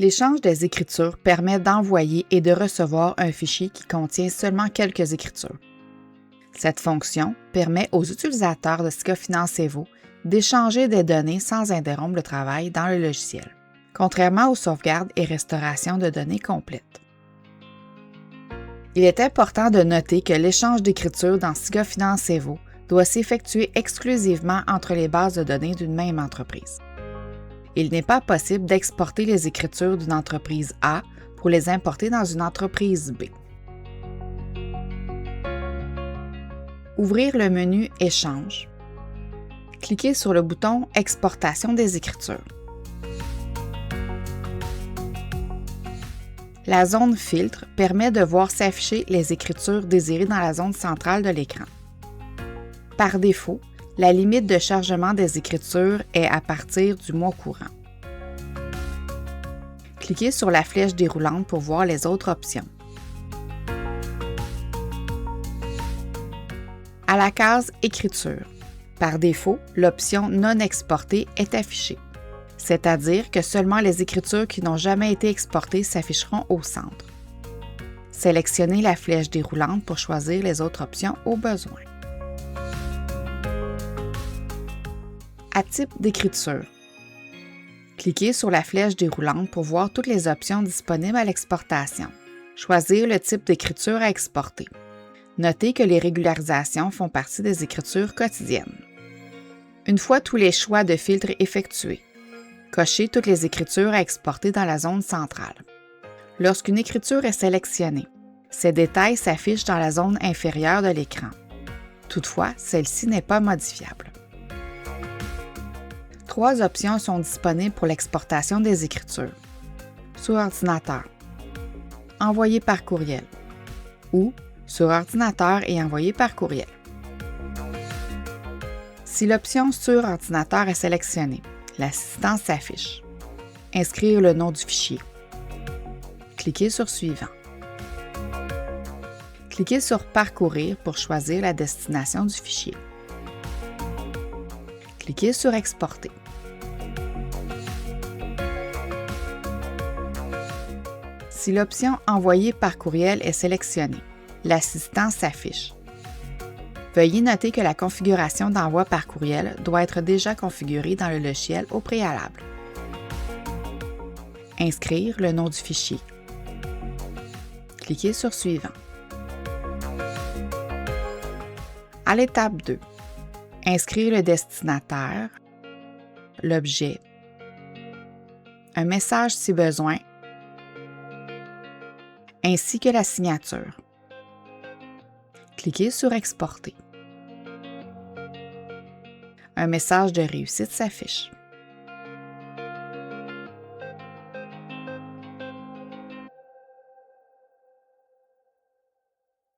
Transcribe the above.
L'échange des écritures permet d'envoyer et de recevoir un fichier qui contient seulement quelques écritures. Cette fonction permet aux utilisateurs de SICA Finance Evo d'échanger des données sans interrompre le travail dans le logiciel, contrairement aux sauvegardes et restaurations de données complètes. Il est important de noter que l'échange d'écritures dans SICA Finance Evo doit s'effectuer exclusivement entre les bases de données d'une même entreprise. Il n'est pas possible d'exporter les écritures d'une entreprise A pour les importer dans une entreprise B. Ouvrir le menu Échange. Cliquez sur le bouton Exportation des écritures. La zone Filtre permet de voir s'afficher les écritures désirées dans la zone centrale de l'écran. Par défaut, la limite de chargement des écritures est à partir du mois courant. Cliquez sur la flèche déroulante pour voir les autres options. À la case Écriture, par défaut, l'option Non exportée est affichée, c'est-à-dire que seulement les écritures qui n'ont jamais été exportées s'afficheront au centre. Sélectionnez la flèche déroulante pour choisir les autres options au besoin. À type d'écriture. Cliquez sur la flèche déroulante pour voir toutes les options disponibles à l'exportation. Choisir le type d'écriture à exporter. Notez que les régularisations font partie des écritures quotidiennes. Une fois tous les choix de filtre effectués, cochez toutes les écritures à exporter dans la zone centrale. Lorsqu'une écriture est sélectionnée, ses détails s'affichent dans la zone inférieure de l'écran. Toutefois, celle-ci n'est pas modifiable. 3 options sont disponibles pour l'exportation des écritures. Sur ordinateur, envoyer par courriel ou sur ordinateur et envoyer par courriel. Si l'option sur ordinateur est sélectionnée, l'assistance s'affiche. Inscrire le nom du fichier. Cliquez sur Suivant. Cliquez sur Parcourir pour choisir la destination du fichier. Cliquez sur Exporter. Si l'option Envoyer par courriel est sélectionnée, l'assistance s'affiche. Veuillez noter que la configuration d'envoi par courriel doit être déjà configurée dans le logiciel au préalable. Inscrire le nom du fichier. Cliquez sur Suivant. À l'étape 2, inscrire le destinataire, l'objet, un message si besoin, ainsi que la signature. Cliquez sur Exporter. Un message de réussite s'affiche.